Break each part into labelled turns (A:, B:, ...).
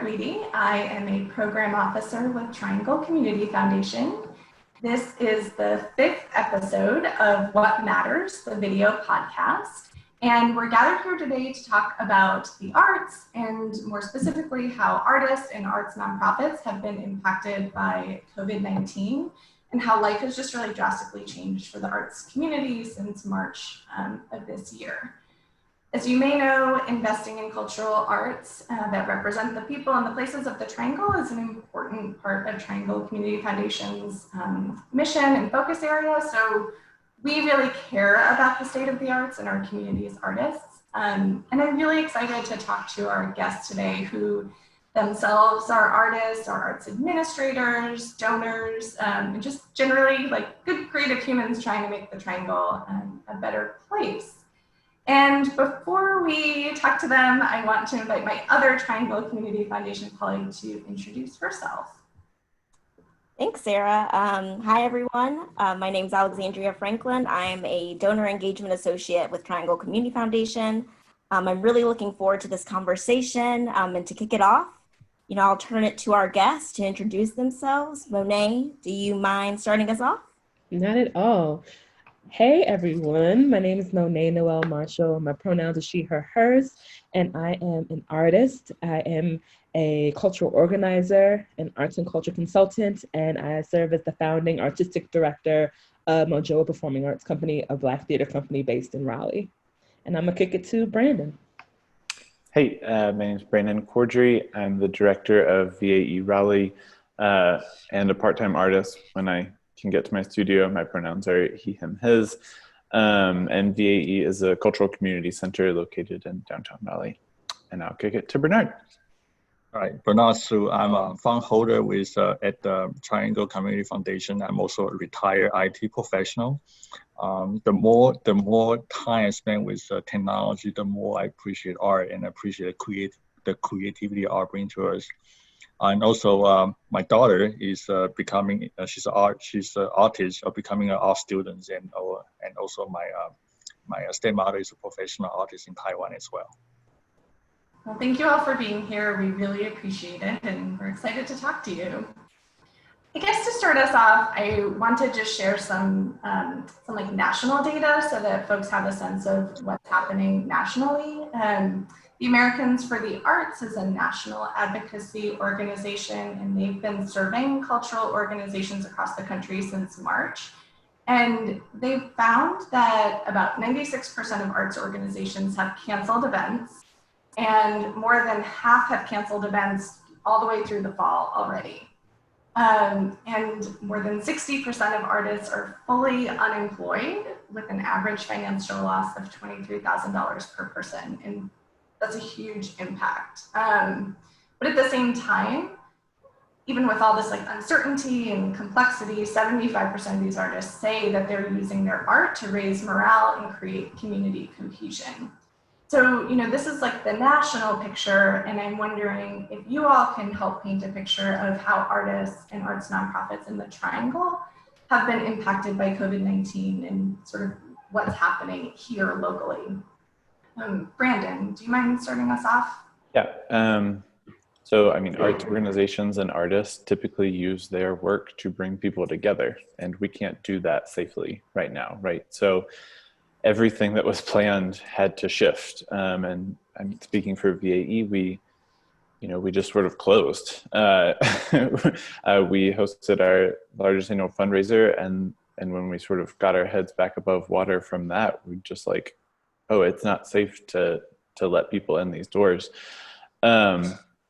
A: Guidi. I am a program officer with Triangle Community Foundation. This is the 5th episode of What Matters, the video podcast. And we're gathered here today to talk about the arts and more specifically how artists and arts nonprofits have been impacted by COVID-19 and how life has just really drastically changed for the arts community since March of this year. As you may know, investing in cultural arts that represent the people and the places of the Triangle is an important part of Triangle Community Foundation's mission and focus area. So we really care about the state of the arts and our community as artists. And I'm really excited to talk to our guests today who themselves are artists, are arts administrators, donors, and just generally like good creative humans trying to make the Triangle a better place. And before we talk to them, I want to invite my other Triangle Community Foundation colleague to introduce herself.
B: Thanks, Sarah. Hi, everyone. My name is Alexandria Franklin. I'm a donor engagement associate with Triangle Community Foundation. I'm really looking forward to this conversation, and to kick it off, I'll turn it to our guests to introduce themselves. Monét, do you mind starting us off?
C: Not at all. Hey everyone, my name is Monét Noel Marshall. My pronouns are she, her, hers, and I am an artist. I am a cultural organizer, an arts and culture consultant, and I serve as the founding artistic director of Mojoa Performing Arts Company, a Black theater company based in Raleigh. And I'm gonna kick it to Brandon.
D: Hey, my name is Brandon Cordrey. I'm the director of VAE Raleigh and a part-time artist. When I can get to my studio, my pronouns are he, him, his. And VAE is a cultural community center located in downtown Raleigh. And I'll kick it to Bernard.
E: All right, Bernard Su. I'm a Fundholder with at the Triangle Community Foundation. I'm also a retired IT professional. The more time I spend with technology, the more I appreciate art and appreciate the creativity art brings to us. And also, my daughter is becoming she's an artist, becoming an art student, and also my stepmother is a professional artist in Taiwan as well.
A: Well, thank you all for being here. We really appreciate it, and we're excited to talk to you. I guess to start us off, I want to just share some like national data so that folks have a sense of what's happening nationally. The Americans for the Arts is a national advocacy organization, and they've been serving cultural organizations across the country since March. And they've found that about 96% of arts organizations have canceled events, and more than half have canceled events all the way through the fall already. And more than 60% of artists are fully unemployed with an average financial loss of $23,000 per person. And that's a huge impact. But at the same time, even with all this like uncertainty and complexity, 75% of these artists say that they're using their art to raise morale and create community cohesion. So, this is like the national picture, and I'm wondering if you all can help paint a picture of how artists and arts nonprofits in the Triangle have been impacted by COVID-19 and sort of what's happening here locally. Brandon, do you mind starting us off?
D: Yeah. So, arts organizations and artists typically use their work to bring people together, and we can't do that safely right now, right? So everything that was planned had to shift. And I'm speaking for VAE, we just sort of closed. We hosted our largest annual fundraiser, and when we sort of got our heads back above water from that, we just like, oh, it's not safe to let people in these doors.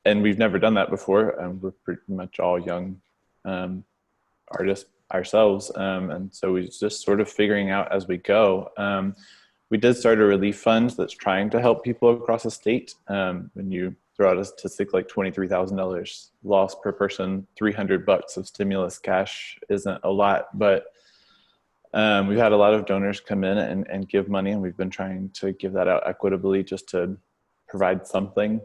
D: And we've never done that before. We're pretty much all young artists ourselves. And so we're just sort of figuring out as we go. We did start a relief fund that's trying to help people across the state. When you throw out a statistic like $23,000 loss per person, $300 of stimulus cash isn't a lot, but we've had a lot of donors come in and give money, and we've been trying to give that out equitably just to provide something,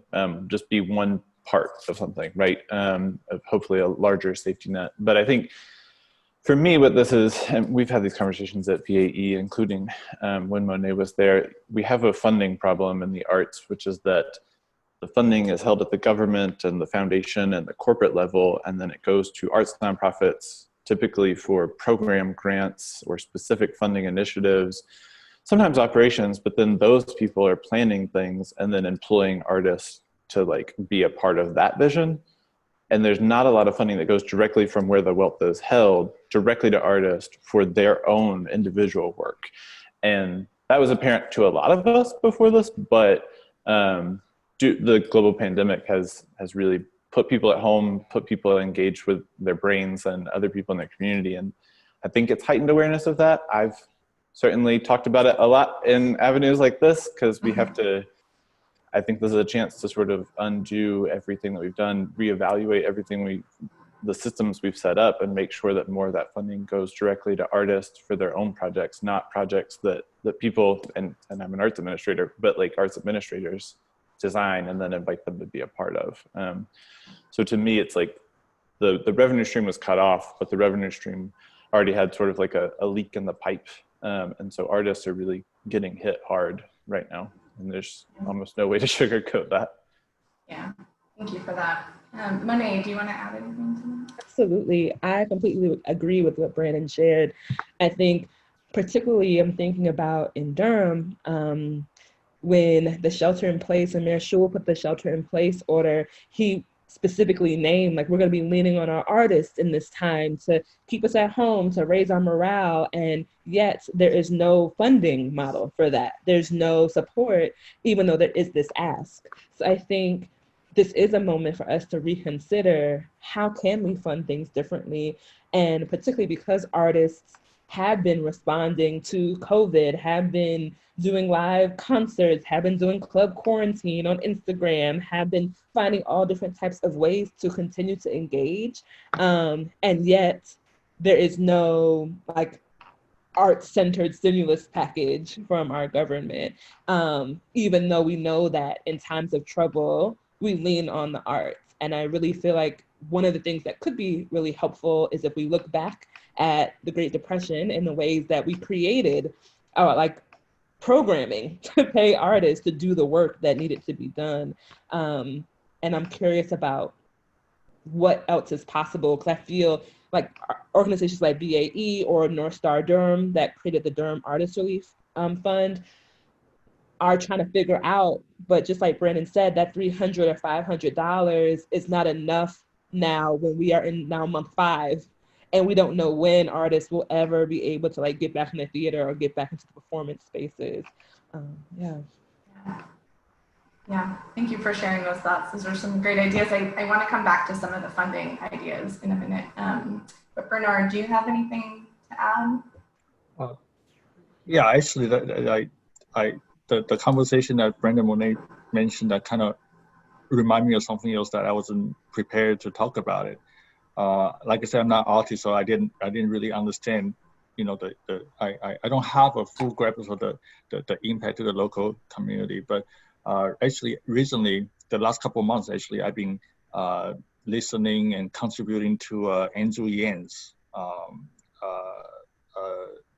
D: just be one part of something, right? Of hopefully a larger safety net. But I think for me, what this is, and we've had these conversations at VAE, including when Monét was there, we have a funding problem in the arts, which is that the funding is held at the government and the foundation and the corporate level, and then it goes to arts nonprofits, typically for program grants or specific funding initiatives, sometimes operations, but then those people are planning things and then employing artists to like be a part of that vision. And there's not a lot of funding that goes directly from where the wealth is held directly to artists for their own individual work. And that was apparent to a lot of us before this, but the global pandemic has really put people at home, put people engaged with their brains and other people in their community. And I think it's heightened awareness of that. I've certainly talked about it a lot in avenues like this, because we have to, I think this is a chance to sort of undo everything that we've done, reevaluate everything the systems we've set up, and make sure that more of that funding goes directly to artists for their own projects, not projects that people, and I'm an arts administrator, but like arts administrators design and then invite them to be a part of. So to me, it's like the revenue stream was cut off, but the revenue stream already had sort of like a leak in the pipe. And so artists are really getting hit hard right now. And there's almost no way to sugarcoat that.
A: Yeah, thank you for that. Monét, do you want to add anything to that?
C: Absolutely. I completely agree with what Brandon shared. I think particularly I'm thinking about in Durham, when the shelter in place, and Mayor Schul put the shelter in place order, he specifically named, like, we're going to be leaning on our artists in this time to keep us at home, to raise our morale, and yet there is no funding model for that. There's no support, even though there is this ask. So I think this is a moment for us to reconsider how can we fund things differently, and particularly because artists have been responding to COVID, have been doing live concerts, have been doing club quarantine on Instagram, have been finding all different types of ways to continue to engage. And yet there is no like art-centered stimulus package from our government, even though we know that in times of trouble, we lean on the arts. And I really feel like one of the things that could be really helpful is if we look back at the Great Depression and the ways that we created like programming to pay artists to do the work that needed to be done. And I'm curious about what else is possible, because I feel like organizations like BAE or North Star Durham that created the Durham Artist Relief Fund are trying to figure out, but just like Brandon said, that $300 or $500 is not enough now when we are in now month 5, and we don't know when artists will ever be able to like get back in the theater or get back into the performance spaces.
A: Yeah, thank you for sharing those thoughts. Those are some great ideas. I want to come back to some of the funding ideas in a minute. But Bernard, do you have anything to add?
E: Yeah, actually, the conversation that Brandon Monét mentioned, that kind of remind me of something else that I wasn't prepared to talk about it. Like I said, I'm not an artist, so I didn't really understand. You know, I don't have a full grasp of the impact to the local community. But actually, recently, the last couple of months, actually, I've been listening and contributing to Andrew Yan's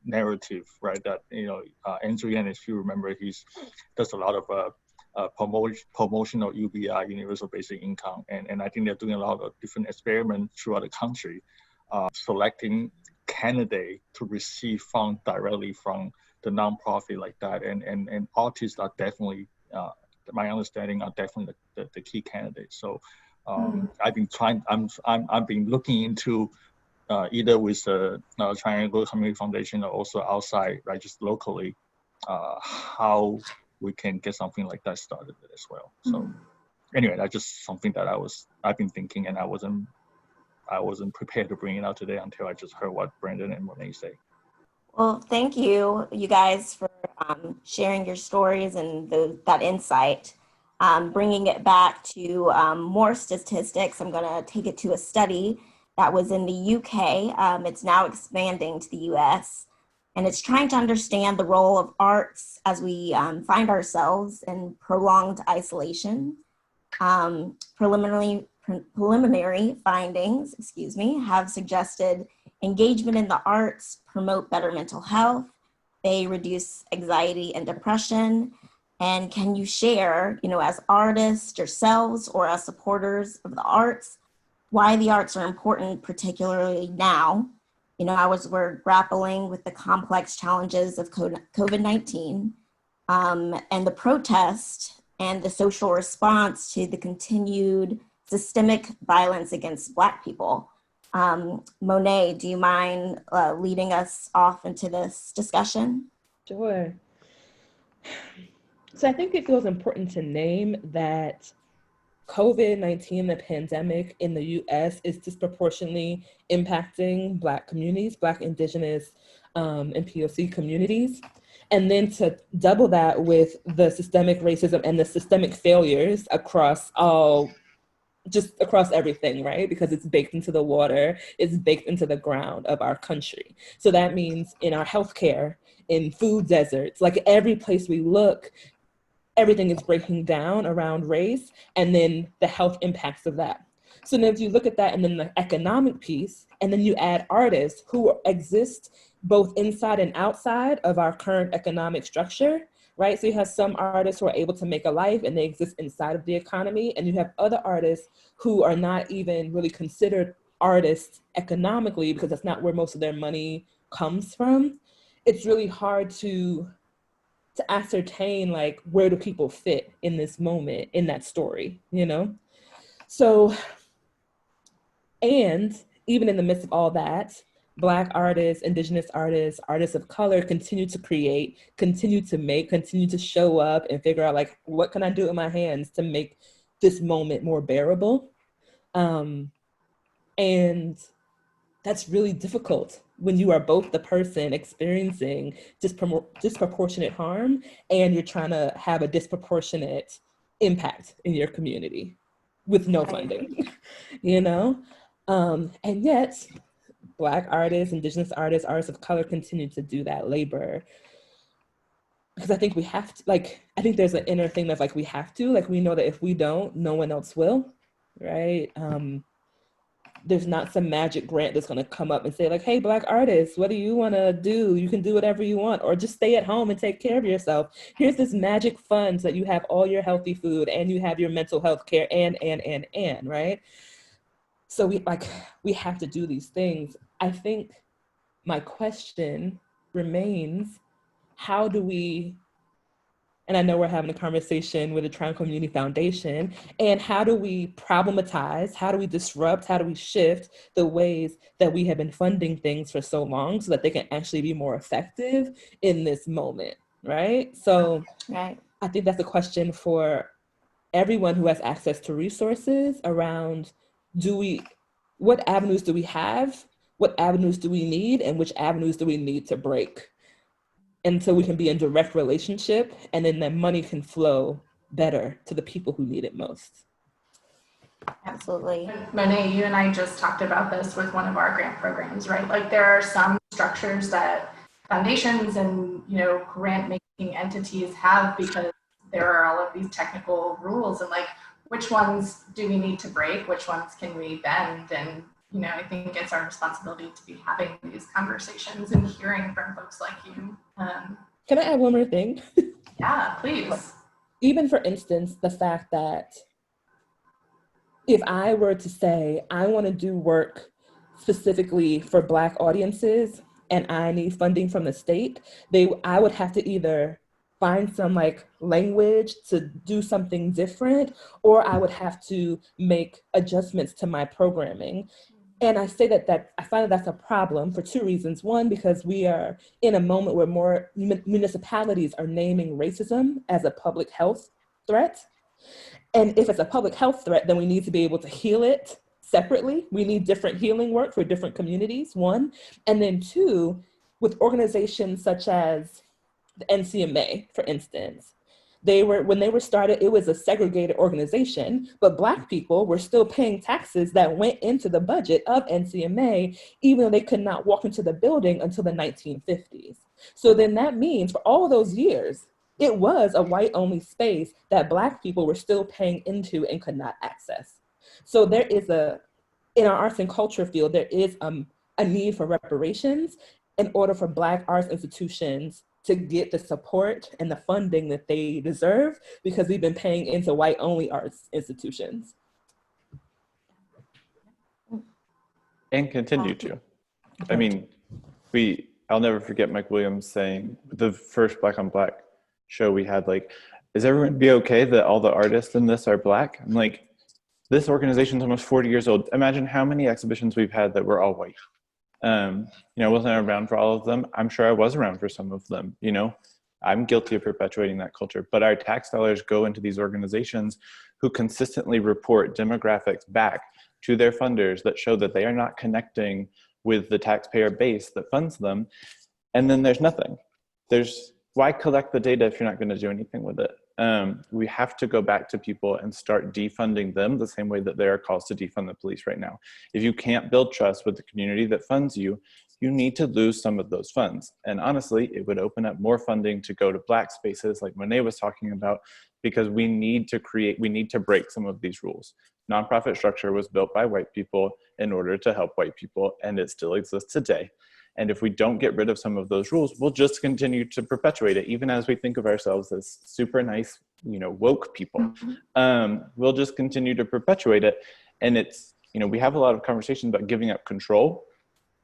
E: narrative, right? That, you know, Andrew Yan, if you remember, does a lot of promotional UBI, universal basic income, and I think they're doing a lot of different experiments throughout the country, selecting candidates to receive funds directly from the nonprofit like that, and artists are definitely, my understanding, are definitely the key candidates. So I've been looking into either with the Triangle Community Foundation or also outside, right, just locally, how we can get something like that started as well. So anyway, that's just something that I've been thinking, and I wasn't prepared to bring it out today until I just heard what Brandon and Monét say.
B: Well, thank you guys for sharing your stories and that insight. Bringing it back to more statistics, I'm gonna take it to a study that was in the UK. It's now expanding to the US. And it's trying to understand the role of arts as we find ourselves in prolonged isolation. Preliminary findings, have suggested engagement in the arts promote better mental health. They reduce anxiety and depression. And can you share, as artists yourselves or as supporters of the arts, why the arts are important, particularly now, as we're grappling with the complex challenges of COVID-19 and the protest and the social response to the continued systemic violence against Black people. Monét, do you mind leading us off into this discussion?
C: Sure. So I think it feels important to name that COVID-19, the pandemic in the US, is disproportionately impacting Black communities, Black, Indigenous, and POC communities. And then to double that with the systemic racism and the systemic failures across everything, right? Because it's baked into the water, it's baked into the ground of our country. So that means in our healthcare, in food deserts, like every place we look, everything is breaking down around race and then the health impacts of that. So then if you look at that and then the economic piece, and then you add artists who exist both inside and outside of our current economic structure, right? So you have some artists who are able to make a life and they exist inside of the economy, and you have other artists who are not even really considered artists economically because that's not where most of their money comes from. It's really hard to ascertain like where do people fit in this moment in that story, So, and even in the midst of all that, Black artists, Indigenous artists, artists of color continue to create, continue to make, continue to show up and figure out like, what can I do with my hands to make this moment more bearable? And that's really difficult when you are both the person experiencing disproportionate harm and you're trying to have a disproportionate impact in your community with no funding, And yet, Black artists, Indigenous artists, artists of color continue to do that labor. Because I think we have to, I think there's an inner thing that's like, we have to, we know that if we don't, no one else will, right? There's not some magic grant that's going to come up and say like, hey, Black artists, what do you want to do? You can do whatever you want, or just stay at home and take care of yourself. Here's this magic fund so that you have all your healthy food and you have your mental health care and, right? So we have to do these things. I think my question remains, how do we, and I know we're having a conversation with the Triangle Community Foundation, and how do we problematize, how do we disrupt, how do we shift the ways that we have been funding things for so long so that they can actually be more effective in this moment, right? So
B: right.
C: I think that's a question for everyone who has access to resources around, what avenues do we have, what avenues do we need, and which avenues do we need to break? And so we can be in direct relationship, and then the money can flow better to the people who need it most.
B: Absolutely.
A: Monét, you and I just talked about this with one of our grant programs, right? Like there are some structures that foundations and grant making entities have because there are all of these technical rules, and like which ones do we need to break, which ones can we bend, and I think it's our responsibility to be having these conversations and hearing from folks like you.
C: Can I add one more thing?
A: Yeah, please.
C: Even for instance, the fact that if I were to say, I want to do work specifically for Black audiences and I need funding from the state, I would have to either find some language to do something different, or I would have to make adjustments to my programming. And I say that I find that that's a problem for two reasons. One, because we are in a moment where more municipalities are naming racism as a public health threat. And if it's a public health threat, then we need to be able to heal it separately. We need different healing work for different communities, one. And then two, with organizations such as the NCMA, for instance, when they were started, it was a segregated organization, but Black people were still paying taxes that went into the budget of NCMA, even though they could not walk into the building until the 1950s. So then that means for all those years, it was a white-only space that Black people were still paying into and could not access. So there is in our arts and culture field, there is a need for reparations in order for Black arts institutions to get the support and the funding that they deserve, because we've been paying into white-only arts institutions.
D: And continue to. I mean, I'll never forget Mike Williams saying, the first Black on Black show we had, like, is everyone be okay that all the artists in this are Black? I'm like, this organization's almost 40 years old. Imagine how many exhibitions we've had that were all white. You know, I wasn't around for all of them. I'm sure I was around for some of them, you know. I'm guilty of perpetuating that culture, but our tax dollars go into these organizations who consistently report demographics back to their funders that show that they are not connecting with the taxpayer base that funds them. And then there's nothing. Why collect the data if you're not going to do anything with it? We have to go back to people and start defunding them the same way that there are calls to defund the police right now. If you can't build trust with the community that funds you, you need to lose some of those funds. And honestly, it would open up more funding to go to Black spaces like Monét was talking about, because we need to break some of these rules. Nonprofit structure was built by white people in order to help white people, and it still exists today. And if we don't get rid of some of those rules, we'll just continue to perpetuate it, even as we think of ourselves as super nice, you know, woke people. We'll just continue to perpetuate it. And it's, you know, we have a lot of conversations about giving up control.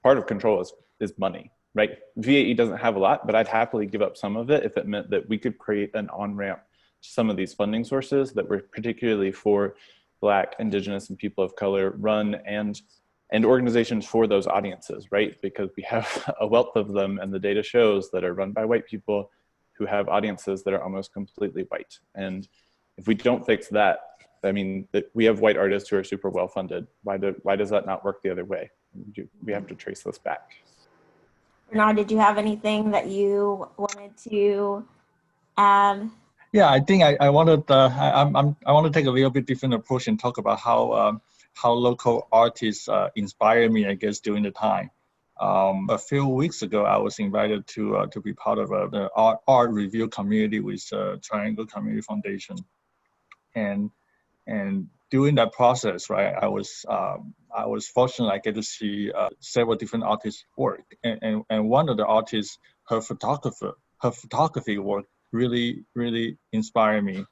D: Part of control is money, right? VAE doesn't have a lot, but I'd happily give up some of it if it meant that we could create an on-ramp to some of these funding sources that were particularly for Black, Indigenous, and people of color run, and organizations for those audiences, right? Because we have a wealth of them, and the data shows that are run by white people who have audiences that are almost completely white. And if we don't fix that, I mean, we have white artists who are super well funded. Why does that not work the other way? We have to trace this back.
B: Bernard, did you have anything that you wanted to add?
E: Yeah, I think I wanted I want to take a little bit different approach and talk about how local artists inspire me, I guess, during the time. A few weeks ago, I was invited to be part of the art review community with Triangle Community Foundation, and during that process, right, I was fortunate. I get to see several different artists' work, and one of the artists, her photography work really inspired me.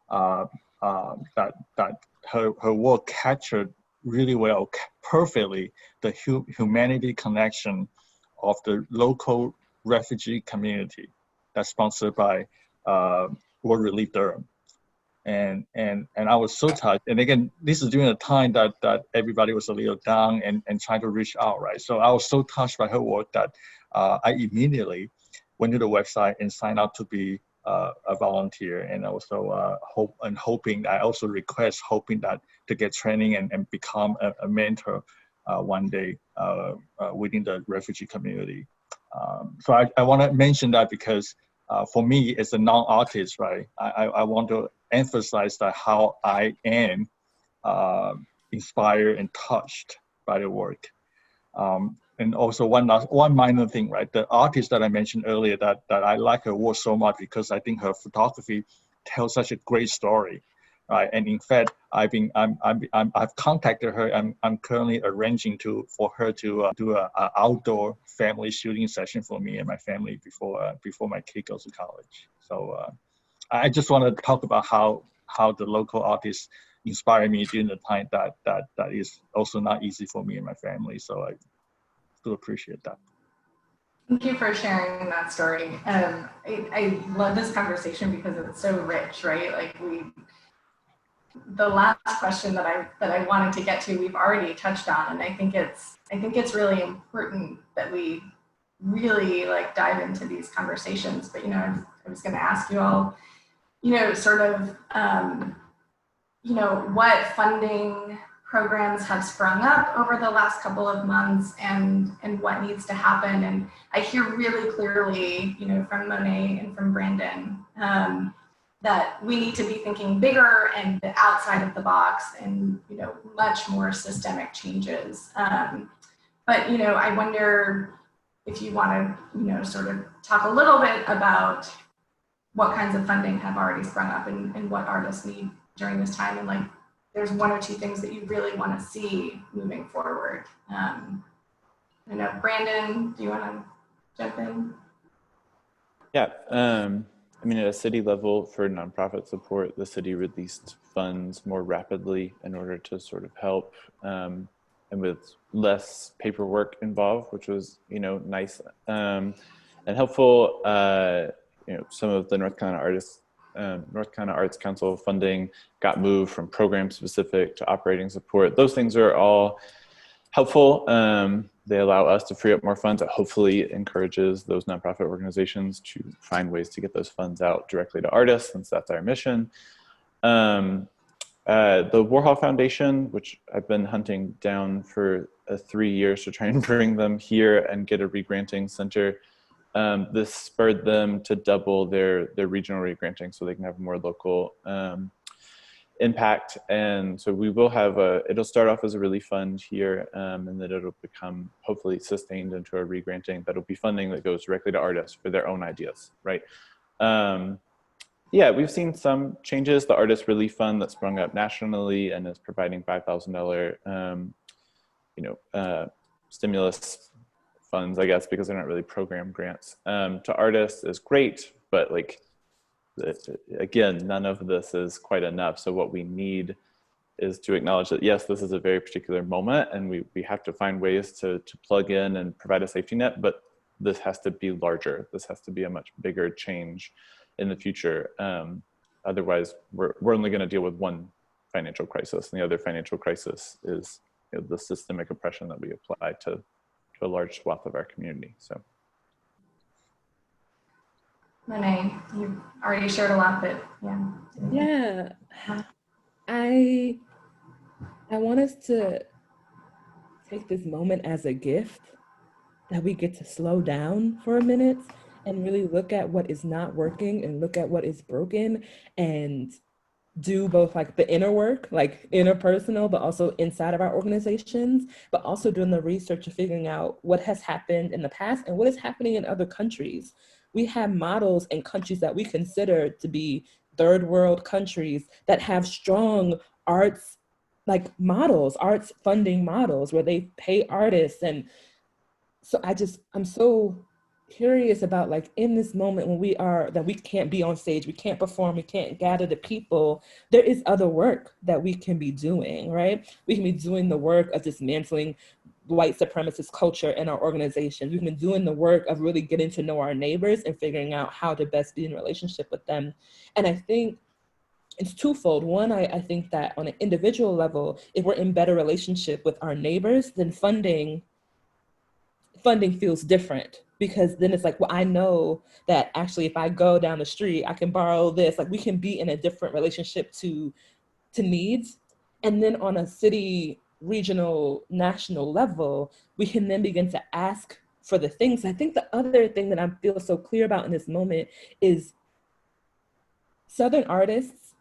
E: That her work captured really well, perfectly, the humanity connection of the local refugee community that's sponsored by World Relief Durham. And I was so touched. And again, this is during a time that everybody was a little down and trying to reach out, right? So I was so touched by her work that I immediately went to the website and signed up to be a volunteer, and also hoping that to get training and become a mentor one day within the refugee community. So I want to mention that because for me, as a non-artist, right, I want to emphasize that how I am inspired and touched by the work. And also one minor thing, right? The artist that I mentioned earlier, that I like her work so much because I think her photography tells such a great story, right? And in fact, I've contacted her. I'm currently arranging for her to do an outdoor family shooting session for me and my family before my kid goes to college. So I just want to talk about how the local artists inspire me during the time that is also not easy for me and my family. So I do appreciate that.
A: Thank you for sharing that story. I love this conversation because it's so rich, right? Like the last question that I wanted to get to, we've already touched on, and I think it's really important that we really like dive into these conversations. But I was going to ask you all, sort of, what funding programs have sprung up over the last couple of months, and what needs to happen. And I hear really clearly, from Monét and from Brandon, that we need to be thinking bigger and outside of the box, and much more systemic changes. But I wonder if you want to sort of talk a little bit about what kinds of funding have already sprung up and what artists need during this time, and like there's one or two things that you really want to see moving forward. I know, Brandon, do you want to jump in?
D: Yeah, I mean, at a city level for nonprofit support, the city released funds more rapidly in order to sort of help, and with less paperwork involved, which was, nice and helpful. Some of the North Carolina Arts Council funding got moved from program specific to operating support. Those things are all helpful. They allow us to free up more funds that hopefully encourages those nonprofit organizations to find ways to get those funds out directly to artists, since that's our mission. The Warhol Foundation, which I've been hunting down for 3 years to try and bring them here and get a regranting center. This spurred them to double their regional regranting so they can have more local impact. And so we will have it'll start off as a relief fund here, and then it'll become hopefully sustained into a regranting that'll be funding that goes directly to artists for their own ideas, right? Yeah, we've seen some changes. The Artist Relief Fund that sprung up nationally and is providing $5,000 stimulus funds, I guess, because they're not really program grants to artists is great, but again, none of this is quite enough. So what we need is to acknowledge that, yes, this is a very particular moment and we have to find ways to plug in and provide a safety net, but this has to be larger. This has to be a much bigger change in the future. Otherwise, we're only going to deal with one financial crisis, and the other financial crisis is the systemic oppression that we apply to a large swath of our community. So.
A: Monét, you've already shared a lot, but yeah.
C: Yeah, I want us to take this moment as a gift that we get to slow down for a minute and really look at what is not working and look at what is broken and do both like the inner work, like interpersonal, but also inside of our organizations, but also doing the research of figuring out what has happened in the past and what is happening in other countries. We have models in countries that we consider to be third world countries that have strong arts like models, arts funding models where they pay artists. And so I'm so curious about like in this moment when we can't be on stage, we can't perform, we can't gather the people, there is other work that we can be doing, right? We can be doing the work of dismantling white supremacist culture in our organizations. We've been doing the work of really getting to know our neighbors and figuring out how to best be in relationship with them. And I think it's twofold. One, I think that on an individual level, if we're in better relationship with our neighbors, then funding feels different, because then it's like, well, I know that actually if I go down the street, I can borrow this. Like we can be in a different relationship to needs. And then on a city, regional, national level, we can then begin to ask for the things. I think the other thing that I feel so clear about in this moment is Southern artists,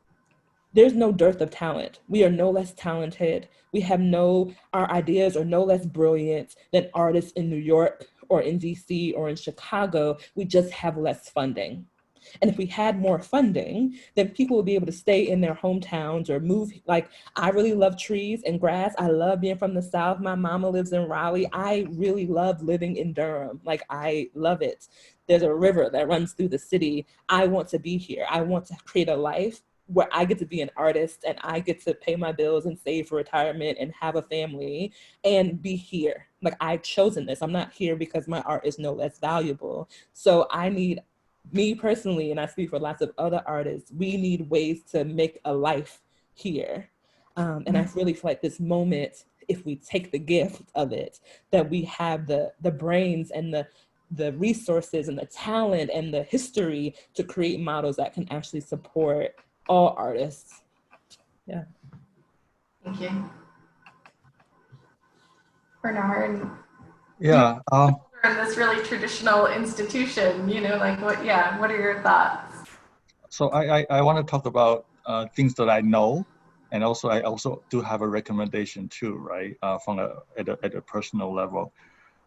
C: there's no dearth of talent. We are no less talented. Our ideas are no less brilliant than artists in New York or in DC or in Chicago. We just have less funding. And if we had more funding, then people would be able to stay in their hometowns or move. Like, I really love trees and grass. I love being from the South. My mama lives in Raleigh. I really love living in Durham. Like, I love it. There's a river that runs through the city. I want to be here. I want to create a life where I get to be an artist and I get to pay my bills and save for retirement and have a family and be here. Like, I've chosen this. I'm not here because my art is no less valuable. So I need, me personally, and I speak for lots of other artists, we need ways to make a life here. And I really feel like this moment, if we take the gift of it, that we have the brains and the resources and the talent and the history to create models that can actually support all artists. Yeah.
A: Thank you. Bernard.
E: Yeah.
A: In this really traditional institution, what are your thoughts?
E: So I want to talk about things that I know, and also I also do have a recommendation too, right? At a personal level.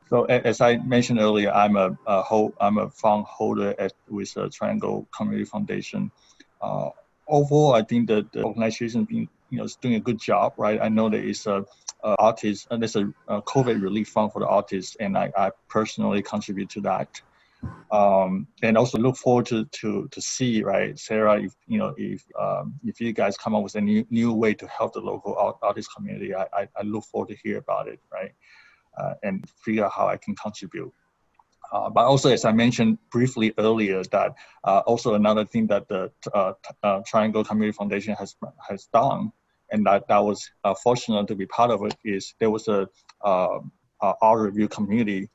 E: So as I mentioned earlier, I'm a fund holder with Triangle Community Foundation. Overall, I think that the organization is doing a good job, right? I know there is there's a COVID relief fund for the artists, and I personally contribute to that. And also look forward to see, right, Sarah, if you guys come up with a new way to help the local artist community, I look forward to hear about it, right, and figure out how I can contribute. But also, as I mentioned briefly earlier, that also another thing that the Triangle Community Foundation has done, and that was fortunate to be part of it, is there was a art review community.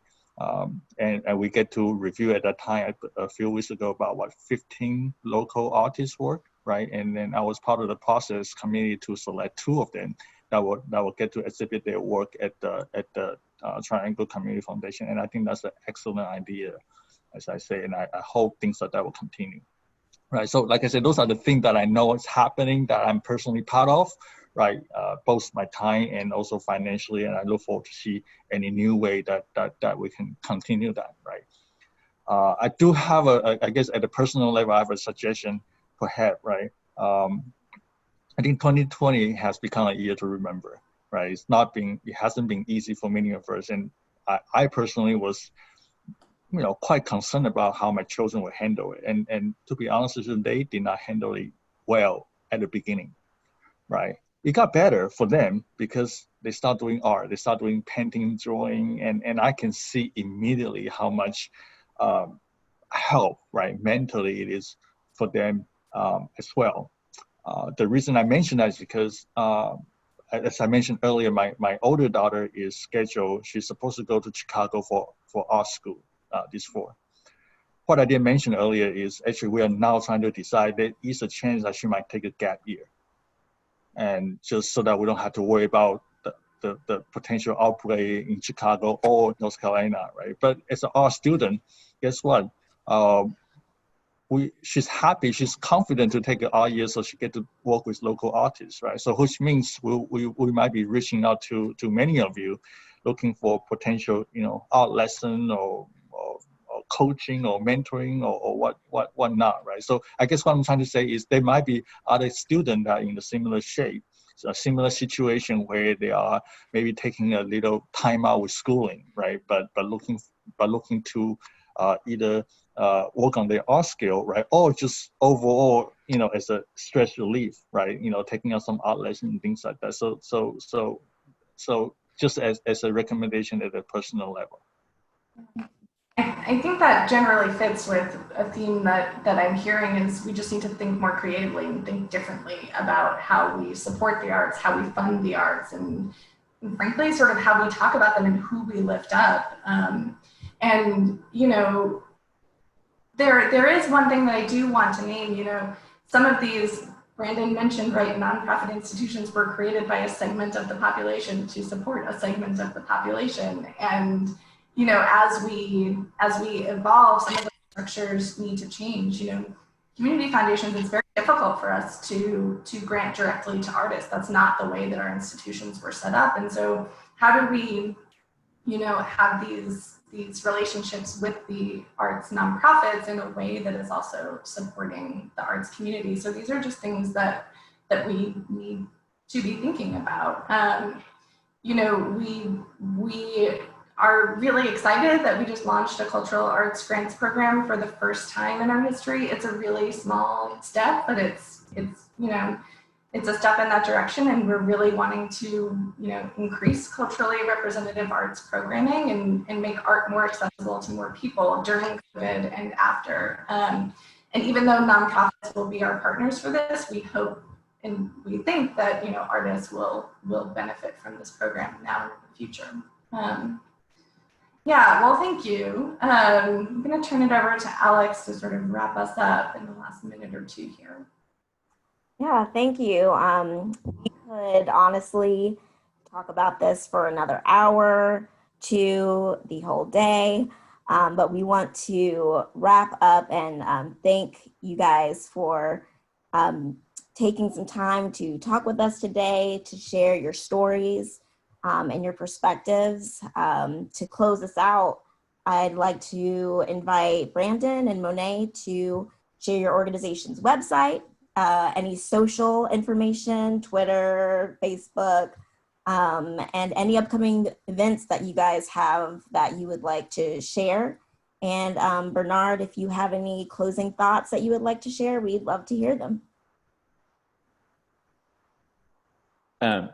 E: And we get to review at that time a few weeks ago about 15 local artists' work, right? And then I was part of the process committee to select 2 of them that will get to exhibit their work at the Triangle Community Foundation. And I think that's an excellent idea, as I say, and I hope things like that will continue, right? So like I said, those are the things that I know is happening that I'm personally part of, right? Both my time and also financially, and I look forward to see any new way that we can continue that, right? I do have I guess at a personal level, I have a suggestion perhaps, right? I think 2020 has become a year to remember, right? It hasn't been easy for many of us, and I personally was, quite concerned about how my children would handle it, and to be honest with you, they did not handle it well at the beginning, right? It got better for them because they start doing art, they start doing painting, drawing, and I can see immediately how much help, right, mentally it is for them as well. The reason I mention that is because, as I mentioned earlier, my older daughter is scheduled, she's supposed to go to Chicago for art school this fall. What I didn't mention earlier is actually we are now trying to decide there is a chance that she might take a gap year. And just so that we don't have to worry about the potential outbreak in Chicago or North Carolina, right? But as an art student, guess what? She's happy, she's confident to take an art year, so she get to work with local artists, right? So which means we might be reaching out to many of you, looking for potential, art lesson or coaching or mentoring or what not, right? So I guess what I'm trying to say is there might be other students that are in a similar shape, a similar situation where they are maybe taking a little time out with schooling, right? But looking to either work on their art skill, right? Or just overall, as a stress relief, right? Taking out some art lessons and things like that. So just as a recommendation at a personal level.
A: I think that generally fits with a theme that I'm hearing is we just need to think more creatively and think differently about how we support the arts, how we fund the arts, and frankly, sort of how we talk about them and who we lift up. And, there is one thing that I do want to name, some of these, Brandon mentioned, right, nonprofit institutions were created by a segment of the population to support a segment of the population. And as we evolve, some of the structures need to change. Community foundations, it's very difficult for us to grant directly to artists. That's not the way that our institutions were set up. And so how do we, have these relationships with the arts nonprofits in a way that is also supporting the arts community? So these are just things that we need to be thinking about. We are really excited that we just launched a cultural arts grants program for the first time in our history. It's a really small step, but it's a step in that direction, and we're really wanting to increase culturally representative arts programming and make art more accessible to more people during COVID and after. And even though nonprofits will be our partners for this, we hope and we think that artists will benefit from this program now and in the future. Yeah, well, thank you. I'm going to turn it over to Alex to sort of wrap us up in the last minute or two here.
B: Yeah, thank you. We could honestly talk about this for another hour to the whole day, but we want to wrap up and thank you guys for taking some time to talk with us today, to share your stories and your perspectives. To close us out, I'd like to invite Brandon and Monét to share your organization's website, any social information, Twitter, Facebook, and any upcoming events that you guys have that you would like to share. And Bernard, if you have any closing thoughts that you would like to share, we'd love to hear them.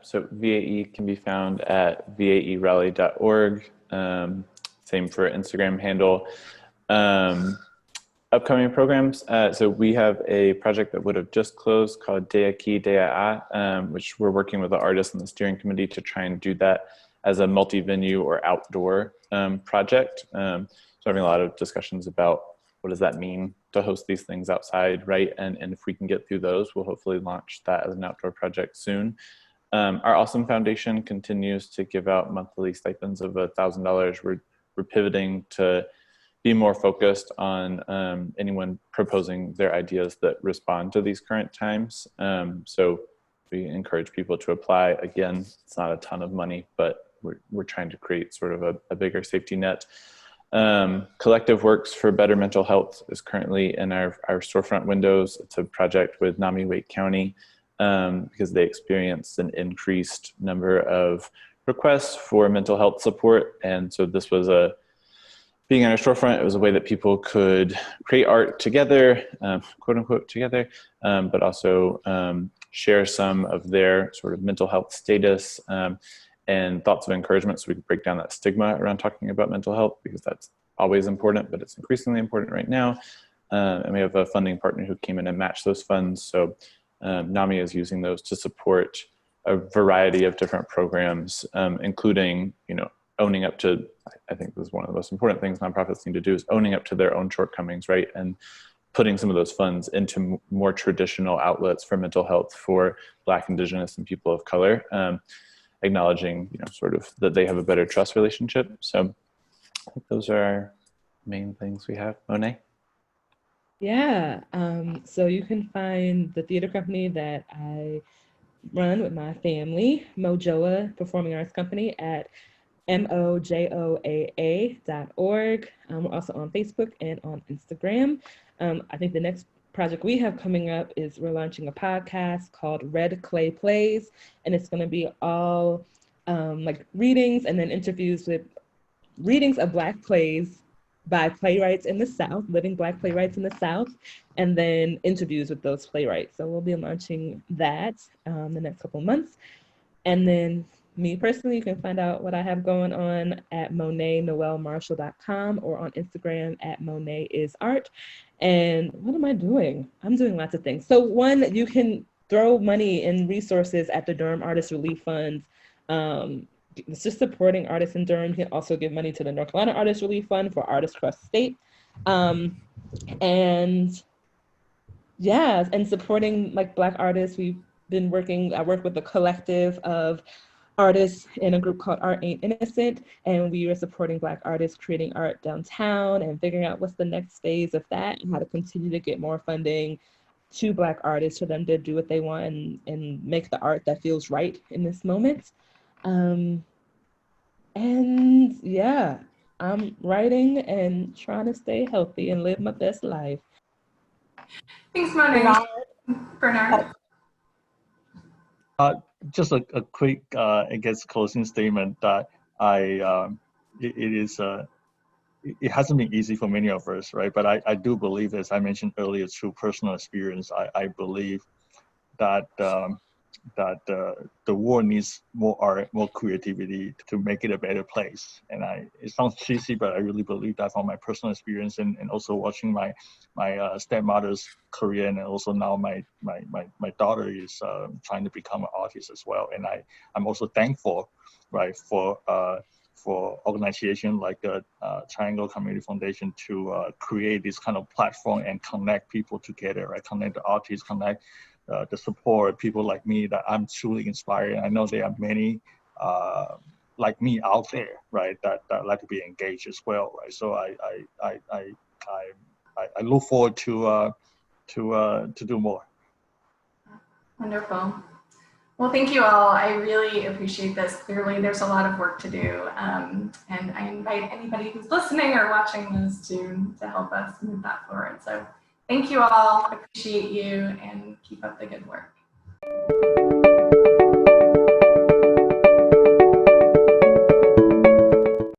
D: So VAE can be found at vaerally.org. Same for Instagram handle. Upcoming programs. So we have a project that would have just closed called Dea Ki Dea A, which we're working with the artists and the steering committee to try and do that as a multi-venue or outdoor project. So having a lot of discussions about what does that mean to host these things outside, right? And if we can get through those, we'll hopefully launch that as an outdoor project soon. Our Awesome Foundation continues to give out monthly stipends of $1,000. We're pivoting to be more focused on anyone proposing their ideas that respond to these current times. So we encourage people to apply. Again, it's not a ton of money, but we're trying to create sort of a bigger safety net. Collective Works for Better Mental Health is currently in our storefront windows. It's a project with Nami-Wake County because they experienced an increased number of requests for mental health support. And so this was being on our storefront, it was a way that people could create art together, quote unquote together, but also share some of their sort of mental health status and thoughts of encouragement, so we could break down that stigma around talking about mental health, because that's always important, but it's increasingly important right now. And we have a funding partner who came in and matched those funds. So NAMI is using those to support a variety of different programs, including, owning up to, I think this is one of the most important things nonprofits need to do, is owning up to their own shortcomings, right? And putting some of those funds into more traditional outlets for mental health for Black, Indigenous, and people of color, acknowledging, sort of that they have a better trust relationship. So I think those are our main things we have. Monét?
C: Yeah, so you can find the theater company that I run with my family, Mojoa Performing Arts Company, at mojoaa.org. We're also on Facebook and on Instagram. I think the next project we have coming up is we're launching a podcast called Red Clay Plays, and it's going to be all like readings and then interviews with readings of Black plays by playwrights in the South, living Black playwrights in the South, and then interviews with those playwrights. So we'll be launching that the next couple of months. And then me personally, you can find out what I have going on at MonetNoelMarshall.com or on Instagram at MonetIsArt. And what am I doing? I'm doing lots of things. So one, you can throw money and resources at the Durham Artist Relief Funds. It's just supporting artists in Durham. You can also give money to the North Carolina Artist Relief Fund for artists across the state. And yeah, and supporting like Black artists. I work with a collective of artists in a group called Art Ain't Innocent, and we are supporting Black artists creating art downtown and figuring out what's the next phase of that and how to continue to get more funding to Black artists for them to do what they want and make the art that feels right in this moment. And yeah, I'm writing and trying to stay healthy and live my best life.
A: Thanks, Monét. Bernard?
E: Just a quick, I guess, closing statement that it hasn't been easy for many of us, right? But I do believe, as I mentioned earlier, through personal experience, I believe that the world needs more art, more creativity to make it a better place. And it sounds cheesy, but I really believe that from my personal experience and also watching my stepmother's career, and also now my daughter is trying to become an artist as well. And I'm also thankful, right, for organization like the Triangle Community Foundation to create this kind of platform and connect people together, right? Connect the artists, connect the support, people like me that I'm truly inspired. I know there are many like me out there, right, that like to be engaged as well, right? So I look forward to do more.
A: Wonderful. Well, thank you all. I really appreciate this. Clearly, there's a lot of work to do. And I invite anybody who's listening or watching this to help us move that forward. So thank you all. I appreciate you and keep up the good work.